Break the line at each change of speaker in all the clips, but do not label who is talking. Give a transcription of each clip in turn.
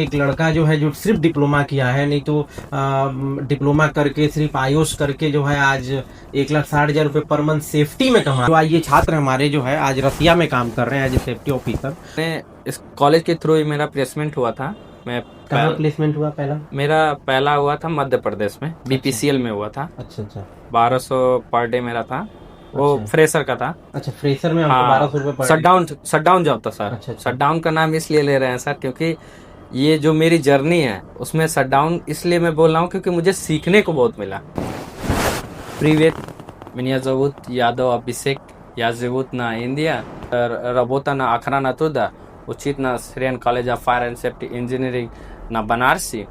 एक लड़का जो है जो सिर्फ डिप्लोमा किया है, नहीं तो डिप्लोमा करके सिर्फ आयुष करके जो है आज 1,60,000 रुपये पर मंथ सेफ्टी में कमा। तो ये छात्र हमारे जो है आज रसिया में काम कर रहे हैं एज ए सेफ्टी ऑफिसर।
मैं इस कॉलेज के थ्रू ही मेरा प्लेसमेंट हुआ था। मैं
कहाँ प्लेसमेंट हुआ पहला?
मेरा पहला हुआ था मध्य प्रदेश में, बीपीसीएल में हुआ था।
अच्छा अच्छा।
1200 पर डे मेरा था, वो
अच्छा।
फ्रेशर का था।
अच्छा, फ्रेशर में
हाँ,
1200 रुपये पर
शटडाउन जॉब था सर।
अच्छा, अच्छा।
शटडाउन का नाम इसलिए ले रहे हैं सर क्योंकि ये जो मेरी जर्नी है उसमें शटडाउन इसलिए मैं बोल रहा हूँ क्योंकि मुझे सीखने को बहुत मिला। प्रीवेट मिनियाजवुत यादव अभिषेक याजवुत ना इंडिया रबोता ना अखरा ना तुदा उचित ना Shreyan college of fire and safety engineering ना बनारसी।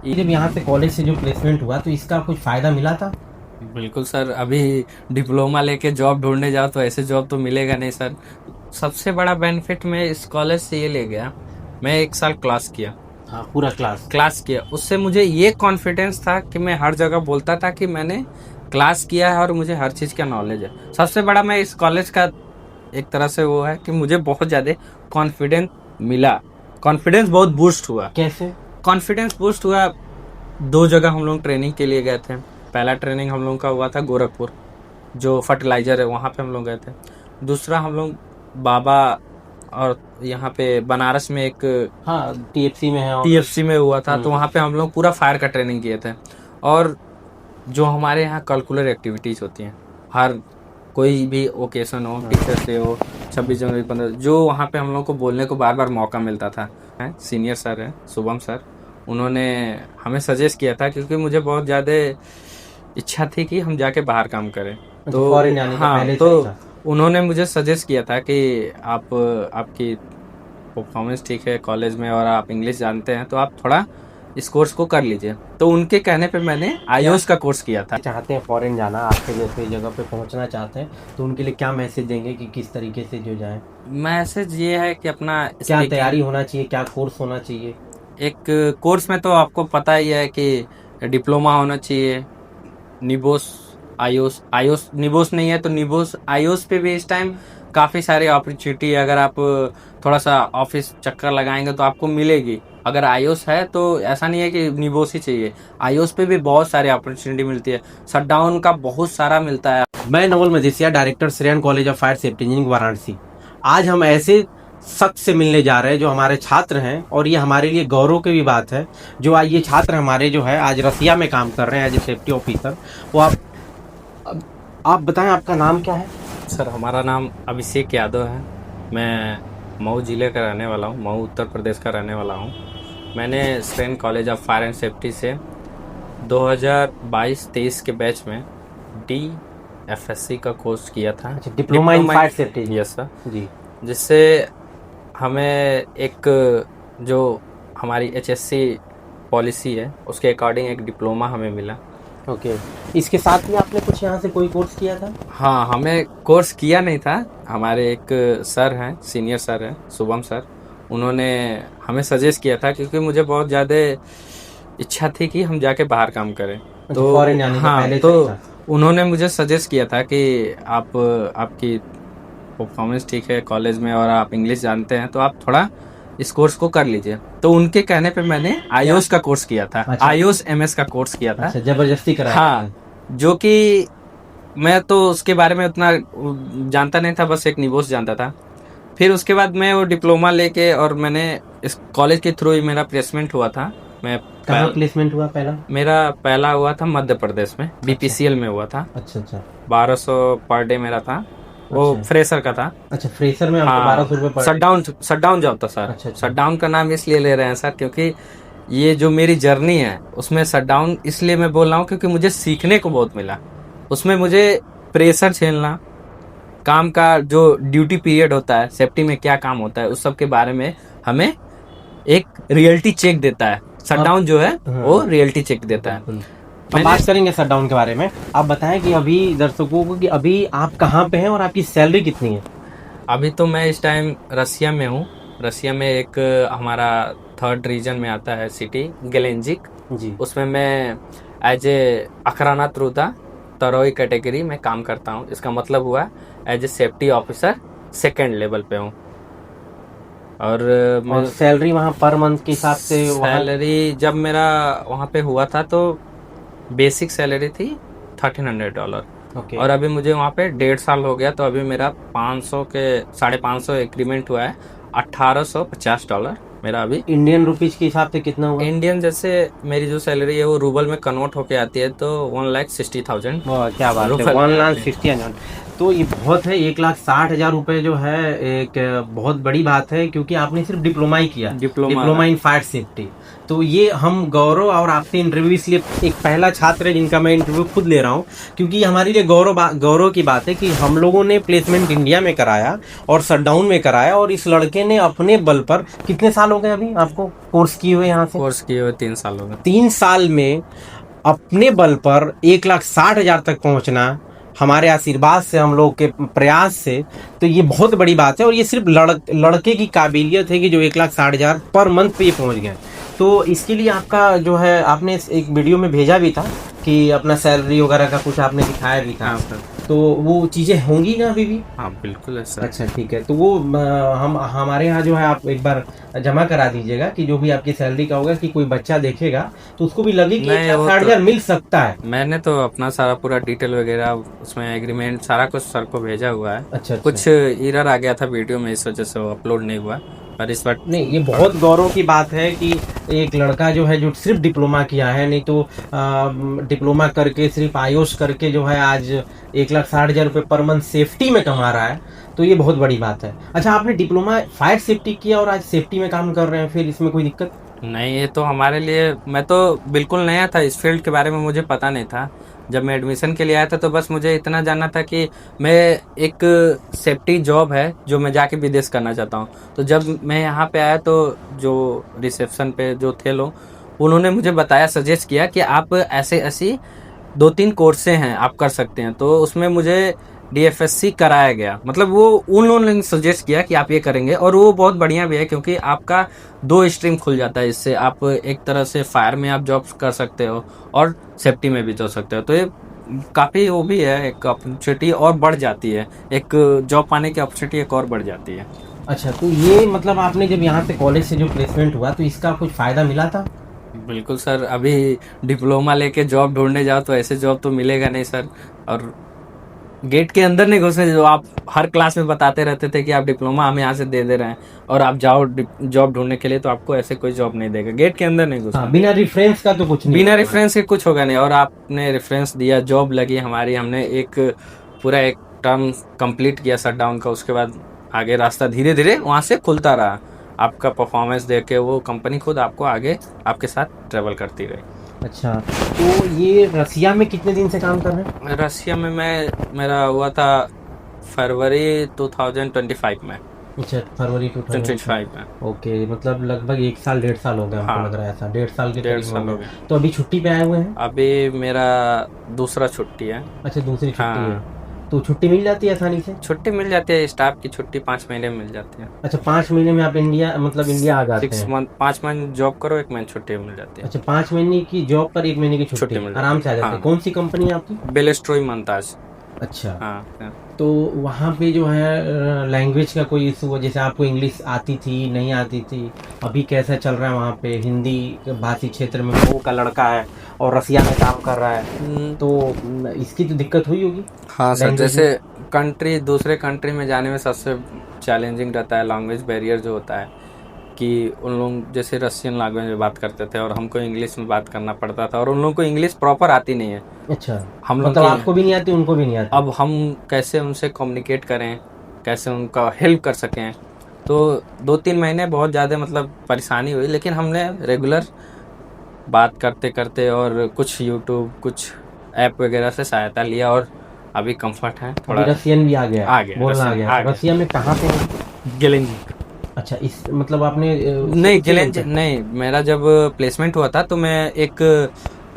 जब यहाँ से कॉलेज से जो प्लेसमेंट हुआ तो इसका कुछ फायदा मिला था?
बिल्कुल सर, अभी डिप्लोमा लेके जॉब ढूंढने जाओ तो ऐसे जॉब तो मिलेगा नहीं सर। सबसे बड़ा बेनिफिट मैं इस कॉलेज से ये ले गया, मैं 1 साल क्लास किया।
हाँ, पूरा क्लास
किया, उससे मुझे ये कॉन्फिडेंस था कि मैं हर जगह बोलता था कि मैंने क्लास किया है और मुझे हर चीज़ का नॉलेज है। सबसे बड़ा मैं इस कॉलेज का एक तरह से वो है कि मुझे बहुत ज़्यादा कॉन्फिडेंस मिला, कॉन्फिडेंस बहुत बूस्ट हुआ।
कैसे
कॉन्फिडेंस बूस्ट हुआ? 2 जगह हम लोग ट्रेनिंग के लिए गए थे। पहला ट्रेनिंग हम लोग का हुआ था गोरखपुर, जो फर्टिलाइजर है वहाँ पे हम लोग गए थे। दूसरा हम लोग बाबा और यहाँ पे बनारस में एक
टीएफसी में है,
टीएफसी में हुआ था, तो वहाँ पे हम लोग पूरा फायर का ट्रेनिंग किए थे। और जो हमारे यहाँ कल्कुलर एक्टिविटीज़ होती हैं, हर कोई भी ओकेशन हो, टीचर्स डे हो, 26 जनवरी 15, जो वहाँ पे हम लोग को बोलने को बार बार मौका मिलता था। सीनियर सर हैं शुभम सर, उन्होंने हमें सजेस्ट किया था क्योंकि मुझे बहुत ज़्यादा इच्छा थी कि हम जाके बाहर काम करें। तो हाँ, तो उन्होंने मुझे सजेस्ट किया था कि आपकी परफॉर्मेंस ठीक है कॉलेज में और आप इंग्लिश जानते हैं तो आप थोड़ा इस कोर्स को कर लीजिए। तो उनके कहने पे मैंने आईओएस का कोर्स किया था।
चाहते हैं फॉरेन जाना, आपके जैसे जगह पे पहुंचना चाहते हैं, तो उनके लिए क्या मैसेज देंगे कि किस तरीके से जो जाए?
मैसेज ये है कि अपना
क्या तैयारी होना चाहिए, क्या कोर्स होना चाहिए?
एक कोर्स में तो आपको पता ही है कि डिप्लोमा होना चाहिए, निबोस आईओएस निबोस नहीं है तो निबोस आईओएस पे भी इस टाइम काफ़ी सारी अपॉर्चुनिटी है। अगर आप थोड़ा सा ऑफिस चक्कर लगाएंगे तो आपको मिलेगी। अगर आईओएस है तो ऐसा नहीं है कि निबोस ही चाहिए, आईओएस पे भी बहुत सारी अपॉर्चुनिटी मिलती है, शटडाउन का बहुत सारा मिलता है।
मैं Naval Majithia, director Shreyan college of fire safety engineering Varanasi. आज हम ऐसे शख्स से मिलने जा रहे हैं जो हमारे छात्र हैं, और ये हमारे लिए गौरव की भी बात है जो आज ये छात्र हमारे जो है आज रसिया में काम कर रहे हैं एज ए सेफ्टी ऑफिसर। वो आप बताएं, आपका नाम क्या है?
सर, हमारा नाम अभिषेक यादव है। मैं मऊ जिले का रहने वाला हूँ, मऊ उत्तर प्रदेश का रहने वाला हूँ। मैंने Shreyan college of fire and safety से 2022-23 के बैच में DFSC का कोर्स किया था।
Diploma in fire safety.
Yes sir
ji.
जिससे हमें एक जो हमारी HSC पॉलिसी है उसके अकॉर्डिंग एक डिप्लोमा हमें मिला।
ओके। इसके साथ में आपने कुछ यहाँ से कोई कोर्स किया था?
हाँ, हमें कोर्स किया नहीं था। हमारे एक सर हैं, सीनियर सर हैं शुभम सर, उन्होंने हमें सजेस्ट किया था क्योंकि मुझे बहुत ज़्यादा इच्छा थी कि हम जाके बाहर काम करें। तो
फॉरेन जाने का पहले
तो उन्होंने मुझे सजेस्ट किया था कि आपकी परफॉर्मेंस ठीक है कॉलेज में और आप इंग्लिश जानते हैं तो आप थोड़ा इस कोर्स को कर लीजिए। तो उनके कहने पे मैंने आईओएस का कोर्स किया था।
अच्छा।
आईओएस MS का कोर्स किया था।
अच्छा, जबरदस्ती कराया?
हाँ, जो कि मैं तो उसके बारे में उतना जानता नहीं था, बस एक निबोस जानता था। फिर उसके बाद मैं वो डिप्लोमा लेके और मैंने इस कॉलेज के थ्रू ही मेरा प्लेसमेंट हुआ था। मैं
कहाँ प्लेसमेंट हुआ पहला?
मेरा पहला हुआ था मध्य प्रदेश में, बीपीसीएल में हुआ था।
अच्छा अच्छा।
1200 पर डे मेरा था, वो फ्रेशर का था।
अच्छा, फ्रेशर में 1200 रुपये
शटडाउन जॉब था सर।
अच्छा।
शटडाउन का नाम इसलिए ले रहे हैं सर क्योंकि ये जो मेरी जर्नी है उसमें शटडाउन इसलिए मैं बोल रहा हूँ क्योंकि मुझे सीखने को बहुत मिला। उसमें मुझे प्रेशर झेलना, काम का जो ड्यूटी पीरियड होता है, सेफ्टी में क्या काम होता है, उस सब के बारे में हमें एक रियलिटी चेक देता है। शटडाउन जो है वो रियलिटी चेक देता है।
हम बात करेंगे शटडाउन के बारे में। आप बताएं कि अभी दर्शकों को कि अभी आप कहाँ पे हैं और आपकी सैलरी कितनी है?
अभी तो मैं इस टाइम रसिया में हूँ। रसिया में एक हमारा 3rd रीजन में आता है सिटी गेलेंजिक
जी, उसमें
मैं एज ए अखराना त्रुदा तरोई कैटेगरी में काम करता हूँ। इसका मतलब हुआ as a safety officer 2nd level पे हूँ। और मैं
और सैलरी वहाँ पर मंथ के हिसाब से वहाँ
सैलरी जब मेरा वहाँ पे हुआ था तो बेसिक सैलरी थी $1300,
ओके।
और अभी मुझे वहाँ पे 1.5 साल हो गया, तो अभी मेरा 500 के 550 इंक्रीमेंट हुआ है, $1850 मेरा अभी।
इंडियन रुपीज के हिसाब से कितना हुआ?
इंडियन जैसे मेरी जो सैलरी है वो रूबल में कन्वर्ट होके आती है, तो 1,60,000
वाह, क्या बात है,
रूबल में आते हैं।
1,60,000। तो ये बहुत है, 1,60,000 रुपए जो है एक बहुत बड़ी बात है, क्योंकि आपने सिर्फ डिप्लोमा ही किया,
diploma
diploma in fire safety. तो ये हम गौरव और आपसे इंटरव्यू इसलिए, एक पहला छात्र है जिनका मैं इंटरव्यू खुद ले रहा हूँ, क्योंकि हमारे लिए गौरव की बात है कि हम लोगों ने प्लेसमेंट इंडिया में कराया और शटडाउन में कराया, और इस लड़के ने अपने बल पर, कितने साल हो गए अभी आपको कोर्स किए हुए यहाँ से?
कोर्स किए हुए 3 साल हो गए।
3 साल में अपने बल पर 1,60,000 तक पहुंचना, हमारे आशीर्वाद से, हम लोग के प्रयास से, तो ये बहुत बड़ी बात है। और ये सिर्फ लड़के की काबिलियत है कि जो 1,60,000 पर मंथ पे ये पहुंच गए। तो इसके लिए आपका जो है, आपने एक वीडियो में भेजा भी था कि अपना सैलरी वगैरह का कुछ आपने दिखाया भी था,
हाँ सर।
तो वो चीज़ें होंगी ना अभी भी?
हाँ बिल्कुल है सर।
अच्छा ठीक है, तो वो हम हमारे यहाँ जो है आप एक बार जमा करा दीजिएगा कि जो भी आपकी सैलरी का होगा, कि कोई बच्चा देखेगा तो उसको भी लगे कि
नहीं, वो
1,60,000 मिल सकता है।
मैंने तो अपना सारा पूरा डिटेल वगैरह उसमें एग्रीमेंट सारा कुछ सर को भेजा हुआ है।
अच्छा,
कुछ एरर आ गया था वीडियो में, इस वजह से वो अपलोड नहीं हुआ, पर इस बार
नहीं, ये बहुत गौरव की बात है कि एक लड़का जो है, जो सिर्फ डिप्लोमा किया है, नहीं तो डिप्लोमा करके सिर्फ आयुष करके जो है आज 1,60,000 रुपये पर मंथ सेफ्टी में कमा रहा है, तो ये बहुत बड़ी बात है। अच्छा, आपने डिप्लोमा फायर सेफ्टी किया और आज सेफ्टी में काम कर रहे हैं, फिर इसमें कोई दिक्कत?
नहीं, ये तो हमारे लिए, मैं तो बिल्कुल नया था इस फील्ड के बारे में, मुझे पता नहीं था। जब मैं एडमिशन के लिए आया था तो बस मुझे इतना जानना था कि मैं एक सेफ्टी जॉब है जो मैं जाके विदेश करना चाहता हूँ। तो जब मैं यहाँ पे आया तो जो रिसेप्शन पे जो थे लोग, उन्होंने मुझे बताया, सजेस्ट किया कि आप ऐसे ऐसी 2-3 कोर्सें हैं आप कर सकते हैं। तो उसमें मुझे DFSC कराया गया, मतलब वो उन लोगों ने सजेस्ट किया कि आप ये करेंगे, और वो बहुत बढ़िया भी है क्योंकि आपका 2 स्ट्रीम खुल जाता है इससे। आप एक तरह से फायर में आप जॉब कर सकते हो और सेफ्टी में भी जा सकते हो, तो ये काफ़ी वो भी है, एक अपॉर्चुनिटी और बढ़ जाती है, एक जॉब पाने की अपॉर्चुनिटी एक और बढ़ जाती है।
अच्छा, तो ये मतलब आपने जब यहाँ से कॉलेज से जो प्लेसमेंट हुआ, तो इसका कुछ फ़ायदा मिला था?
बिल्कुल सर, अभी डिप्लोमा लेके जॉब ढूंढने जाओ तो ऐसे जॉब तो मिलेगा नहीं सर, और गेट के अंदर नहीं घुसने, जो आप हर क्लास में बताते रहते थे कि आप डिप्लोमा हम यहाँ से दे रहे हैं और आप जाओ जॉब ढूंढने के लिए, तो आपको ऐसे कोई जॉब नहीं देगा, गेट के अंदर नहीं घुसना।
हाँ, बिना रेफरेंस का तो कुछ नहीं
बिना
होगा।
रेफरेंस के कुछ होगा नहीं, और आपने रेफरेंस दिया, जॉब लगी हमारी, हमने एक पूरा एक टर्म कंप्लीट किया शटडाउन का, उसके बाद आगे रास्ता धीरे धीरे वहाँ से खुलता रहा। आपका परफॉर्मेंस देख के वो कंपनी खुद आपको आगे आपके साथ ट्रेवल करती रही।
अच्छा, तो ये रसिया में कितने दिन से काम कर रहे हैं?
रसिया में मेरा हुआ था फरवरी 2025 में।
अच्छा, फरवरी
25 में।
ओके, मतलब लगभग 1 साल 1.5 साल हो गया हमको
हाँ।
लग रहा है ऐसा, 1.5 साल के
1.5
करीब
साल
हो
हो
गए।
गया।
तो अभी छुट्टी पे आए हुए हैं?
अभी मेरा दूसरा छुट्टी है।
अच्छा, दूसरी छुट्टी
हाँ।
है, तो छुट्टी मिल जाती है आसानी से?
छुट्टी मिल जाती है, स्टाफ की छुट्टी 5 महीने में मिल जाती है।
अच्छा, 5 महीने में आप इंडिया, मतलब इंडिया आ जाते
6
हैं?
मंथ 5 महीने जॉब करो, 1 महीने छुट्टी मिल जाती है।
अच्छा, 5 महीने की जॉब पर 1 महीने की
छुट्टी
छुट्टी
मिल जाती
आराम से आ
है।
जाते हैं।
हाँ।
कौन सी कंपनी है आपकी?
बेलेस्ट्रोई मंताज।
अच्छा,
हाँ।
तो वहाँ पे जो है लैंग्वेज का कोई इशू हो, जैसे आपको इंग्लिश आती थी, नहीं आती थी, अभी कैसा चल रहा है वहाँ पे? हिंदी भाषी क्षेत्र में वो का लड़का है और रसिया में काम कर रहा है, तो इसकी तो दिक्कत हुई होगी।
हाँ सर,
Language
जैसे दूसरे कंट्री में जाने में सबसे चैलेंजिंग रहता है लैंग्वेज बैरियर जो होता है, कि उन लोग जैसे रशियन लैंग्वेज में बात करते थे और हमको इंग्लिश में बात करना पड़ता था, और उन लोगों को इंग्लिश प्रॉपर आती नहीं है।
अच्छा,
हम लोग
मतलब
की-
आपको भी नहीं आती, उनको भी नहीं आती।
अब हम कैसे उनसे कम्युनिकेट करें, कैसे उनका हेल्प कर सकें, तो 2-3 महीने बहुत ज़्यादा मतलब परेशानी हुई, लेकिन हमने रेगुलर बात करते करते और कुछ यूट्यूब, कुछ ऐप वगैरह से सहायता लिया, और अभी कंफर्ट है थोड़ा।
अभी रसियन भी आ गया, बोलना आ
रसियन
गया।
आ गया।
रसिया में कहाँ पे है?
गेलेंजिक।
अच्छा, इस मतलब आपने
नहीं, गेलेंजिक नहीं, मेरा जब प्लेसमेंट हुआ था तो मैं एक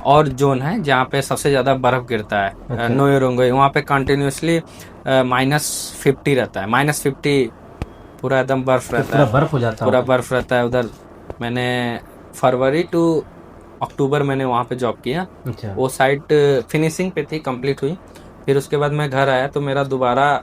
और जोन है जहाँ पे सबसे ज़्यादा बर्फ़ गिरता है,
अच्छा।
नोयोरोंगोई, वहाँ पे कंटिन्यूसली -50 रहता है, -50 पूरा एकदम बर्फ़ रहता
पूरा
है,
बर्फ हो जाता
पूरा
होगा।
बर्फ़ रहता है उधर। मैंने फरवरी टू अक्टूबर मैंने वहाँ पे जॉब किया।
अच्छा,
वो साइट फिनिशिंग पे थी, कंप्लीट हुई, फिर उसके बाद मैं घर आया तो मेरा दोबारा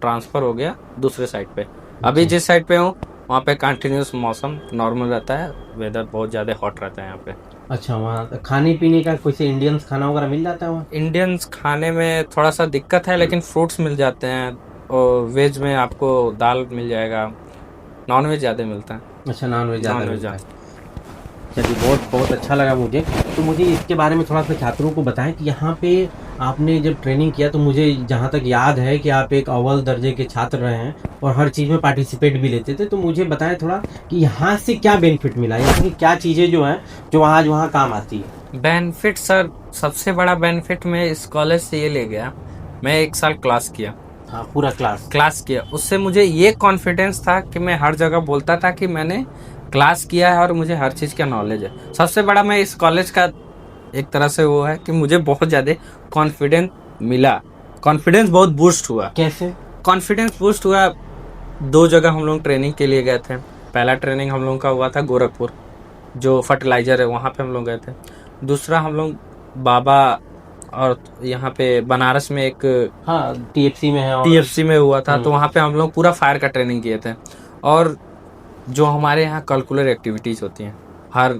ट्रांसफ़र हो गया दूसरे साइट पे। अभी जिस साइट पे हूँ वहाँ पे कंटिन्यूस मौसम नॉर्मल रहता है, वेदर बहुत ज़्यादा हॉट रहता है यहाँ पे।
अच्छा, वहाँ खाने पीने का कोई से इंडियंस खाना वगैरह मिल जाता है वहाँ?
इंडियंस खाने में थोड़ा सा दिक्कत है, लेकिन फ्रूट्स मिल जाते हैं, और वेज में आपको दाल मिल जाएगा, नॉन वेज ज़्यादा मिलता है।
अच्छा, नॉन वेज ज़्यादा
नॉन वेज
मिलता है। चलिए, बहुत बहुत अच्छा लगा मुझे। तो मुझे इसके बारे में थोड़ा सा छात्रों को बताएं कि यहाँ पे आपने जब ट्रेनिंग किया तो मुझे जहाँ तक याद है कि आप एक अव्वल दर्जे के छात्र रहे हैं और हर चीज़ में पार्टिसिपेट भी लेते थे। तो मुझे बताएं थोड़ा कि यहाँ से क्या बेनिफिट मिला, यहाँ की क्या चीज़ें जो हैं जो आज वहाँ काम आती है।
बेनिफिट सर, सबसे बड़ा बेनिफिट मैं इस कॉलेज से ये ले गया, मैं 1 साल क्लास किया।
हाँ, पूरा क्लास।
किया, उससे मुझे ये कॉन्फिडेंस था कि मैं हर जगह बोलता था कि मैंने क्लास किया है और मुझे हर चीज़ का नॉलेज है। सबसे बड़ा मैं इस कॉलेज का एक तरह से वो है कि मुझे बहुत ज़्यादा कॉन्फिडेंस मिला, कॉन्फिडेंस बहुत बूस्ट हुआ।
कैसे?
कॉन्फिडेंस बूस्ट हुआ, 2 जगह हम लोग ट्रेनिंग के लिए गए थे। पहला ट्रेनिंग हम लोग का हुआ था गोरखपुर, जो फर्टिलाइज़र है, वहाँ पे हम लोग गए थे। दूसरा हम लोग बाबा और यहाँ पे बनारस में एक
हाँ, टीएफसी में है। और
टीएफसी में हुआ था, तो वहाँ पे हम लोग पूरा फायर का ट्रेनिंग किए थे। और जो हमारे यहाँ कल्कुलर एक्टिविटीज़ होती हैं, हर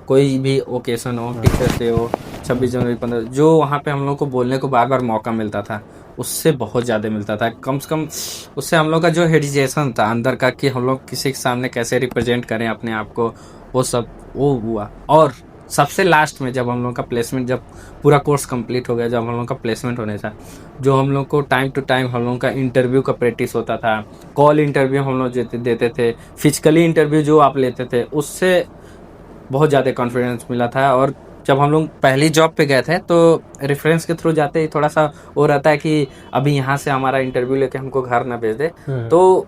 कोई भी ओकेशन हो, टीचर्स डे हो, 26 जनवरी 15, जो वहाँ पे हम लोग को बोलने को बार बार मौका मिलता था, उससे बहुत ज़्यादा मिलता था। कम से कम उससे हम लोग का जो हेजिटेशन था अंदर का कि हम लोग किसी के सामने कैसे रिप्रेजेंट करें अपने आप को, वो सब वो हुआ। और सबसे लास्ट में जब हम लोग का प्लेसमेंट, जब पूरा कोर्स कंप्लीट हो गया, जब हम लोग का प्लेसमेंट होने था, जो हम लोग को टाइम टू टाइम हम लोग का इंटरव्यू का प्रैक्टिस होता था, कॉल इंटरव्यू हम लोग देते थे, फिजिकली इंटरव्यू जो आप लेते थे, उससे बहुत ज़्यादा कॉन्फिडेंस मिला था। और जब हम लोग पहली जॉब पे गए थे तो रेफरेंस के थ्रू जाते ही थोड़ा सा वो रहता है कि अभी यहाँ से हमारा इंटरव्यू लेके हमको घर ना भेज दे, तो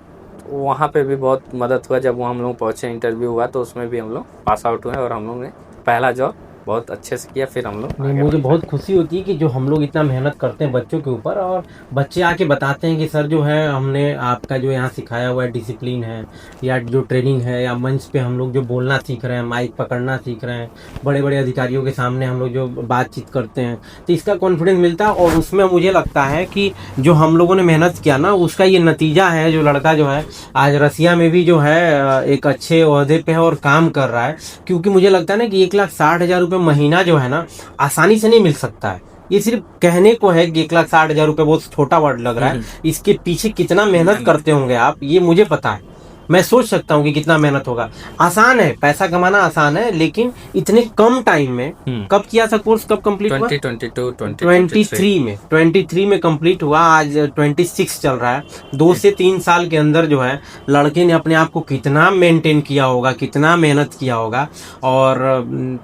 वहाँ पे भी बहुत मदद हुआ। जब वो हम लोग पहुँचे, इंटरव्यू हुआ, तो उसमें भी हम लोग पास आउट हुए और हम लोग ने पहला जॉब बहुत अच्छे से किया। फिर हम लोग
नहीं, मुझे बहुत खुशी होती है कि जो हम लोग इतना मेहनत करते हैं बच्चों के ऊपर, और बच्चे आके बताते हैं कि सर जो है हमने आपका जो यहाँ सिखाया हुआ है डिसिप्लिन है, या जो ट्रेनिंग है, या मंच पे हम लोग जो बोलना सीख रहे हैं, माइक पकड़ना सीख रहे हैं, बड़े बड़े अधिकारियों के सामने हम लोग जो बातचीत करते हैं, तो इसका कॉन्फिडेंस मिलता है। और उसमें मुझे लगता है कि जो हम लोगों ने मेहनत किया ना, उसका ये नतीजा है। जो लड़का जो है आज रसिया में भी जो है एक अच्छे ओहदे पे है और काम कर रहा है, क्योंकि मुझे लगता है ना कि 1,60,000 रुपये महीना जो है ना आसानी से नहीं मिल सकता है। ये सिर्फ कहने को है कि 1,60,000 रुपये बहुत छोटा वर्ड लग रहा है, इसके पीछे कितना मेहनत करते होंगे आप, ये मुझे पता है। मैं सोच सकता हूँ कि कितना मेहनत होगा। आसान है, पैसा कमाना आसान है, लेकिन इतने कम टाइम में कब किया था कोर्स, कब कंप्लीट हुआ? 23 में कंप्लीट हुआ। आज 26 चल रहा है। 2 से 3 साल के अंदर जो है लड़के ने अपने आप को कितना मेंटेन किया होगा, कितना मेहनत किया होगा। और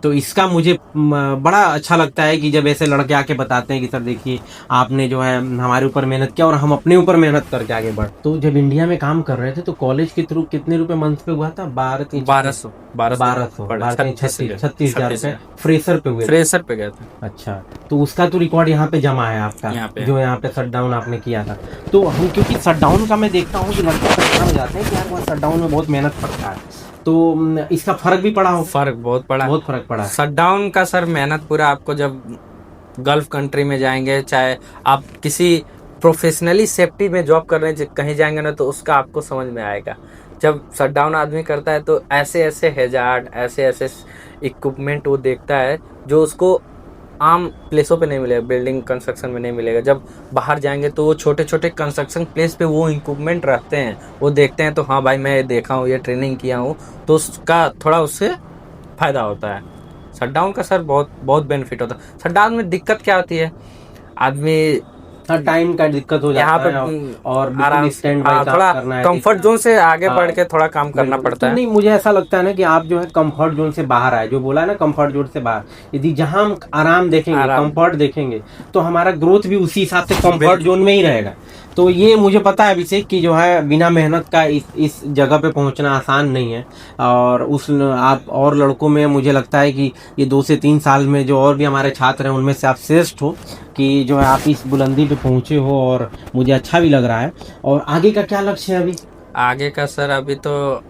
तो इसका मुझे बड़ा अच्छा लगता है कि जब ऐसे लड़के आके बताते हैं कि सर देखिए आपने जो है हमारे ऊपर मेहनत किया और हम अपने ऊपर मेहनत करके आगे बढ़। तो जब इंडिया में काम कर रहे थे तो कॉलेज के थ्रू कितने रुपए मंथ पे हुआ था? 1200 36,000 रुपए फ्रेशर पे हुए?
फ्रेशर पे गए थे।
अच्छा, तो उसका तो रिकॉर्ड यहाँ पे जमा है आपका, जो यहाँ पे शटडाउन आपने किया था। तो हम, क्योंकि शटडाउन का मैं देखता हूँ कि लड़के परेशान हो जाते हैं कि यार वहाँ शटडाउन में बहुत मेहनत पड़ता है, तो इसका फर्क भी पड़ा हो?
फर्क बहुत पड़ा,
बहुत फर्क पड़ा।
शटडाउन का सर मेहनत पूरा आपको, जब गल्फ कंट्री में जाएंगे, चाहे आप किसी प्रोफेशनली सेफ्टी में जॉब कर रहे हैं कहीं जाएंगे ना, तो उसका आपको समझ में आएगा। जब शटडाउन आदमी करता है तो ऐसे ऐसे हैजार्ड, ऐसे ऐसे इक्विपमेंट वो देखता है जो उसको आम प्लेसों पे नहीं मिलेगा, बिल्डिंग कंस्ट्रक्शन में नहीं मिलेगा। जब बाहर जाएंगे तो वो छोटे छोटे कंस्ट्रक्शन प्लेस पे वो इक्विपमेंट रहते हैं, वो देखते हैं तो हाँ भाई मैं देखा हूँ, ये ट्रेनिंग किया हूँ, तो उसका थोड़ा उससे फ़ायदा होता है। शटडाउन का सर बहुत बहुत बेनिफिट होता है। शटडाउन में दिक्कत क्या होती है, आदमी
टाइम का दिक्कत हो जाता है और
आराम
स्टैंड बाय
थोड़ा
करना है,
कंफर्ट जोन से आगे बढ़ के थोड़ा काम करना पड़ता है।
नहीं, मुझे ऐसा लगता है ना कि आप जो है कंफर्ट जोन से बाहर आए, जो बोला है ना कंफर्ट जोन से बाहर, यदि जहां हम आराम देखेंगे, कंफर्ट देखेंगे, तो हमारा ग्रोथ भी उसी हिसाब से कंफर्ट जोन में ही रहेगा। तो ये मुझे पता है अभिषेक कि जो है बिना मेहनत का इस जगह पे पहुंचना आसान नहीं है। और उस आप और लड़कों में मुझे लगता है कि ये 2 से 3 साल में जो और भी हमारे छात्र हैं उनमें से आप श्रेष्ठ हो कि जो है आप इस बुलंदी पे पहुंचे हो, और मुझे अच्छा भी लग रहा है। और आगे का क्या लक्ष्य है अभी?
आगे का सर, अभी तो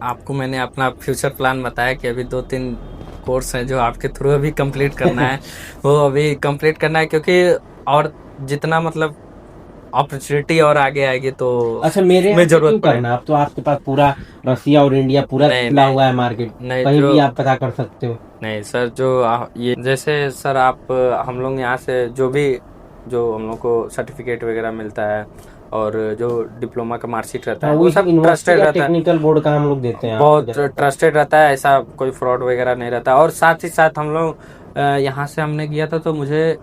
आपको मैंने अपना फ्यूचर प्लान बताया कि अभी 2-3 कोर्स हैं जो आपके थ्रू अभी कंप्लीट करना है वो अभी कंप्लीट करना है, क्योंकि और जितना मतलब अपॉर्चुनिटी और आगे आएगी तो
अच्छा, मेरे यहाँ
में
से क्यों
जरूरत पड़े।
करना? अब तो आपके पास पूरा रसिया और इंडिया पूरा
नहीं,
खुला
नहीं,
हुआ है मार्केट,
नहीं,
कहीं
जो
भी आप पता कर सकते हो।
नहीं सर, जो ये जैसे सर आप हम लोग यहाँ से जो हम लोग को सर्टिफिकेट वगैरह मिलता है और जो डिप्लोमा का मार्कशीट रहता
हाँ,
है
वो
वो सब
यूनिवर्सिटी
ट्रस्टेड
या
रहता है,
टेक्निकल बोर्ड का हम लोग देते हैं आपको
बहुत
जैसा।
ट्रस्टेड रहता है, ऐसा कोई फ्रॉड वगैरह नहीं रहता। और साथ ही साथ हम लोग यहाँ से हमने किया था तो मुझे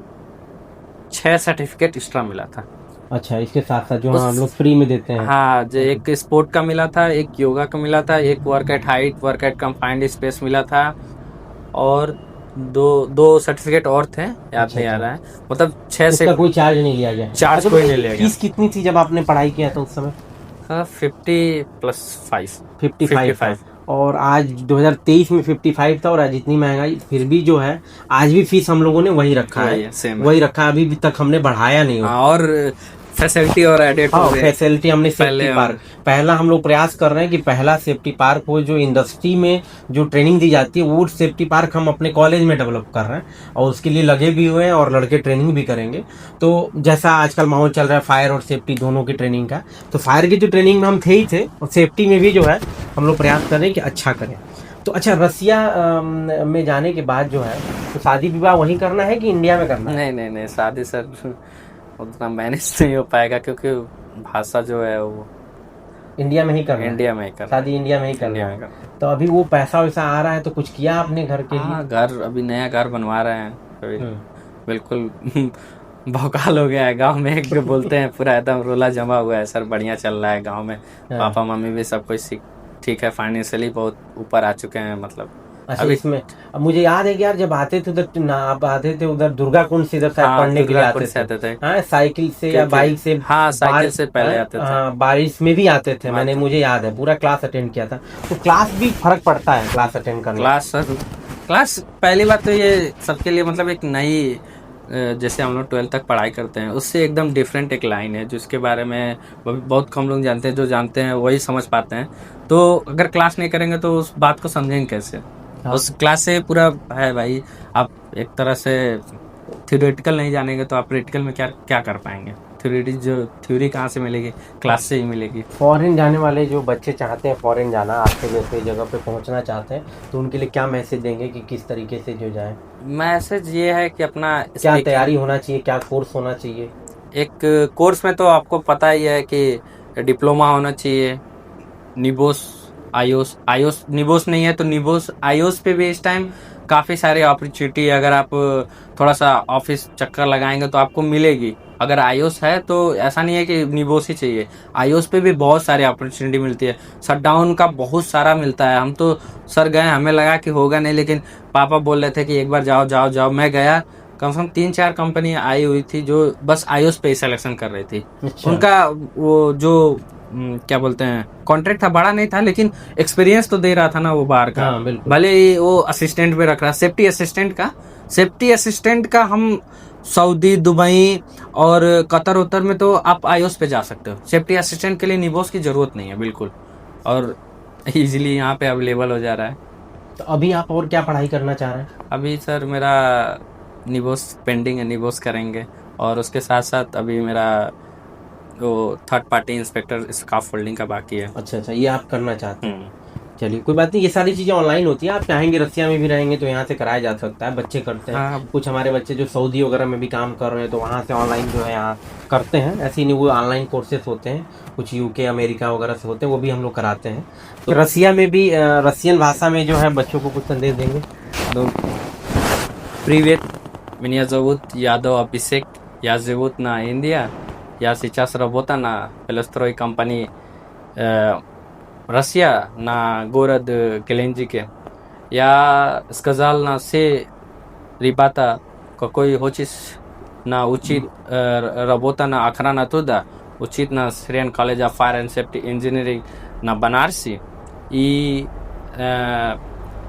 6 सर्टिफिकेट एक्स्ट्रा मिला था।
अच्छा, इसके साथ साथ जो
उस
हम लोग फ्री में देते हैं।
हाँ, जो एक स्पोर्ट का मिला था, एक योगा का मिला था, एक work at height, work at confined space मिला था, और दो दो सर्टिफिकेट और थे, याद
अच्छा,
नहीं आ
अच्छा।
रहा है, मतलब 6 से
उसका कोई चार्ज नहीं लिया गया?
चार्ज
अच्छा,
कोई नहीं लिया गया।
फीस कितनी थी जब आपने पढ़ाई किया था उस समय?
50+5
55 था। और आज 2023 में 55 था, और आज इतनी महंगाई फिर भी जो है आज भी फीस हम लोगों ने वही रखा
वही
है,
है, same है।
वही रखा है, अभी भी तक हमने बढ़ाया नहीं हो।
हाँ, और फैसिलिटी और एडेड हो
हाँ,
गए।
फैसिलिटी हमने
पहले
सेफ्टी
हम-
पार्क, पहला हम लोग प्रयास कर रहे हैं कि पहला सेफ्टी पार्क हो, जो इंडस्ट्री में जो ट्रेनिंग दी जाती है वो सेफ्टी पार्क हम अपने कॉलेज में डेवलप कर रहे हैं, और उसके लिए लगे भी हुए हैं, और लड़के ट्रेनिंग भी करेंगे। तो जैसा आजकल माहौल चल रहा है फायर और सेफ्टी दोनों की ट्रेनिंग का, तो फायर की जो ट्रेनिंग में हम थे ही थे, और सेफ्टी में भी जो है हम लोग प्रयास कर रहे हैं कि अच्छा करें। तो अच्छा, रसिया में जाने के बाद जो है तो शादी विवाह वहीं करना है कि इंडिया में करना है?
नहीं, नहीं, नहीं, शादी सर उतना मैनेज नहीं हो पाएगा, क्योंकि भाषा जो है वो
इंडिया में ही करना है?
इंडिया में ही करना।
शादी इंडिया में ही करना
इंडिया में
है।
करना।
तो अभी वो पैसा वैसा आ रहा है तो कुछ किया आपने घर के लिए?
हाँ, घर अभी नया घर बनवा रहे हैं अभी,
हम्म।
बिल्कुल भौकाल हो गया है गांव में, एक बोलते हैं पूरा एकदम रोला जमा हुआ है सर, बढ़िया चल रहा है गांव में।
हाँ।
पापा मम्मी भी सब कुछ ठीक है, फाइनेंशियली बहुत ऊपर आ चुके हैं, मतलब
अच्छा,
अभी
इसमें अब मुझे याद है कि यार जब आते थे उधर ना, आप आते थे उधर दुर्गा कुंड से इधर शायद
हाँ,
पढ़ने के लिए
दुर्गापुर
आते
से आते
थे।
थे।
हाँ, साइकिल से या
क्योंकि-
बाइक से?
हाँ, साइकिल
बारिश-
से पहले
हाँ,
आते थे।
हाँ, बारिश में भी आते थे, मैंने मुझे याद है पूरा क्लास अटेंड किया था। तो क्लास भी फर्क पड़ता है क्लास अटेंड करने में?
क्लास सर, क्लास पहली बात तो ये सबके लिए मतलब एक नई जैसे हम लोग 12th तक पढ़ाई करते हैं उससे एकदम डिफरेंट एक लाइन है, जिसके बारे में बहुत कम लोग जानते हैं, जो जानते हैं वही समझ पाते हैं। तो अगर क्लास नहीं करेंगे तो उस बात को समझेंगे कैसे?
हाँ।
उस क्लास से पूरा है भाई, आप एक तरह से थ्योरेटिकल नहीं जानेंगे तो आप प्रैक्टिकल में क्या क्या कर पाएंगे? थ्योरी कहाँ से मिलेगी? क्लास से ही मिलेगी।
फॉरेन जाने वाले जो बच्चे चाहते हैं फॉरेन जाना, आपके जैसे जगह पे पहुंचना चाहते हैं, तो उनके लिए क्या मैसेज देंगे कि किस तरीके से जो जाए?
मैसेज ये है कि अपना
क्या तैयारी होना चाहिए, क्या कोर्स होना चाहिए?
एक कोर्स में तो आपको पता ही है कि डिप्लोमा होना चाहिए, निबोस आयोस निबोस नहीं है तो निबोस आयोस पे भी इस टाइम काफ़ी सारे अपॉर्चुनिटी, अगर आप थोड़ा सा ऑफिस चक्कर लगाएंगे तो आपको मिलेगी। अगर आयोस है तो ऐसा नहीं है कि निबोस ही चाहिए, आयोस पे भी बहुत सारी अपॉर्चुनिटी मिलती है, शट डाउन का बहुत सारा मिलता है। हम तो सर गए, हमें लगा कि होगा नहीं, लेकिन पापा बोल रहे थे कि एक बार जाओ जाओ जाओ। मैं गया, कम से कम 3-4 कंपनी आई हुई थी जो बस आयोस पे ही सिलेक्शन कर रही थी।
अच्छा।
उनका वो जो क्या बोलते हैं कॉन्ट्रैक्ट था, बड़ा नहीं था, लेकिन एक्सपीरियंस तो दे रहा था ना वो बाहर का।
हाँ, बिल्कुल।
भले ही वो असिस्टेंट पे रख रहा, सेफ्टी असिस्टेंट का हम सऊदी, दुबई और कतर उत्तर में तो आप आयोस पे जा सकते हो। सेफ्टी असिस्टेंट के लिए निबोस की जरूरत नहीं है बिल्कुल, और इजीली यहाँ पे अवेलेबल हो जा रहा है।
तो अभी आप और क्या पढ़ाई करना चाह रहे हैं?
अभी सर मेरा निबोस पेंडिंग है, निबोस करेंगे, और उसके साथ साथ अभी मेरा वो third party inspector scarf folding का बाकी है।
अच्छा अच्छा, ये आप करना चाहते हैं। चलिए, कोई बात नहीं, ये सारी चीज़ें ऑनलाइन होती हैं। आप चाहेंगे रसिया में भी रहेंगे तो यहाँ से कराया जा सकता है, बच्चे करते हैं।
हाँ।
कुछ हमारे बच्चे जो सऊदी वगैरह में भी काम कर रहे हैं तो वहाँ से ऑनलाइन जो है यहाँ करते हैं। ऐसे ही नहीं, वो ऑनलाइन कोर्सेज होते हैं, कुछ यूके अमेरिका वगैरह से होते हैं, वो भी हम लोग कराते हैं। तो रसिया में भी रसियन भाषा में जो है बच्चों को कुछ संदेश देंगे?
तो Привет, меня зовут Ядо Абисек, я живу на Индии, я сейчас работаю на пилострой компании Россия на город Геленджике. Я сказал на все ребята, какой хочешь научить работа на охрана туда, учить на Syrian College of Fire and Safety Engineering на Банарси. И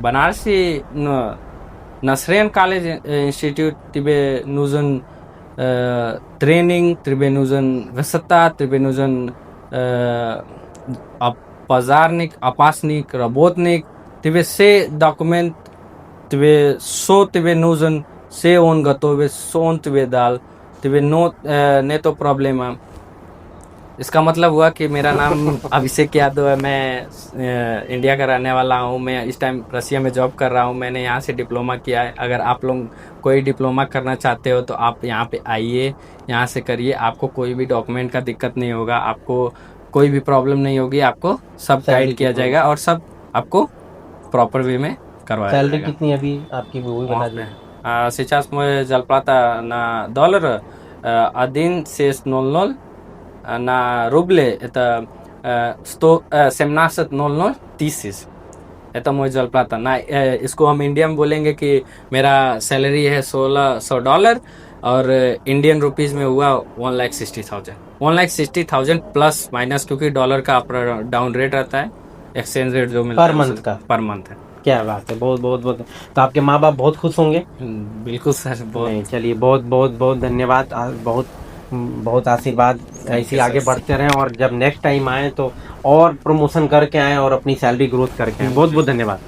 Банарси на Syrian College Institute тебе нужен тренинг, тебе нужен высота, тебе нужен пожарник, опасник, работник, тебе все документ, тебе все тебе нужен, все он готовый, все он тебе дал, тебе нету проблемы. इसका मतलब हुआ कि मेरा नाम अभिषेक यादव है, मैं इंडिया का रहने वाला हूँ, मैं इस टाइम रसिया में जॉब कर रहा हूँ, मैंने यहाँ से डिप्लोमा किया है। अगर आप लोग कोई डिप्लोमा करना चाहते हो तो आप यहाँ पे आइए, यहाँ से करिए, आपको कोई भी डॉक्यूमेंट का दिक्कत नहीं होगा, आपको कोई भी प्रॉब्लम नहीं होगी, आपको सब
Salary
गाइड किया
कितनी
जाएगा और सब आपको प्रॉपर वे में करवाया
सैलरी
जाएगा।
कितनी अभी आपकी वो भी बता
वहाँ
दीजिए।
पे сейчас мы зарплата на доллар 1,600, на рубли это 17,00 тысяч। Это мой зарплата ना। इसको हम इंडिया में बोलेंगे कि मेरा सैलरी है $1,600 और इंडियन रुपीज में हुआ 1,60,000। 1,60,000 प्लस माइनस, क्योंकि डॉलर का अप डाउन रेट रहता है, एक्सचेंज रेट जो मिलता
पर
है
मंथ का?
पर मंथ है।
क्या बात है, बहुत बहुत बहुत। तो आपके माँ बाप बहुत खुश होंगे।
बिल्कुल सर, बहुत
नहीं, चलिए बहुत बहुत बहुत धन्यवाद। बहुत बहुत आशीर्वाद, ऐसे ही आगे बढ़ते रहें और जब नेक्स्ट टाइम आए तो और प्रमोशन करके आए और अपनी सैलरी ग्रोथ करके आए। बहुत बहुत धन्यवाद।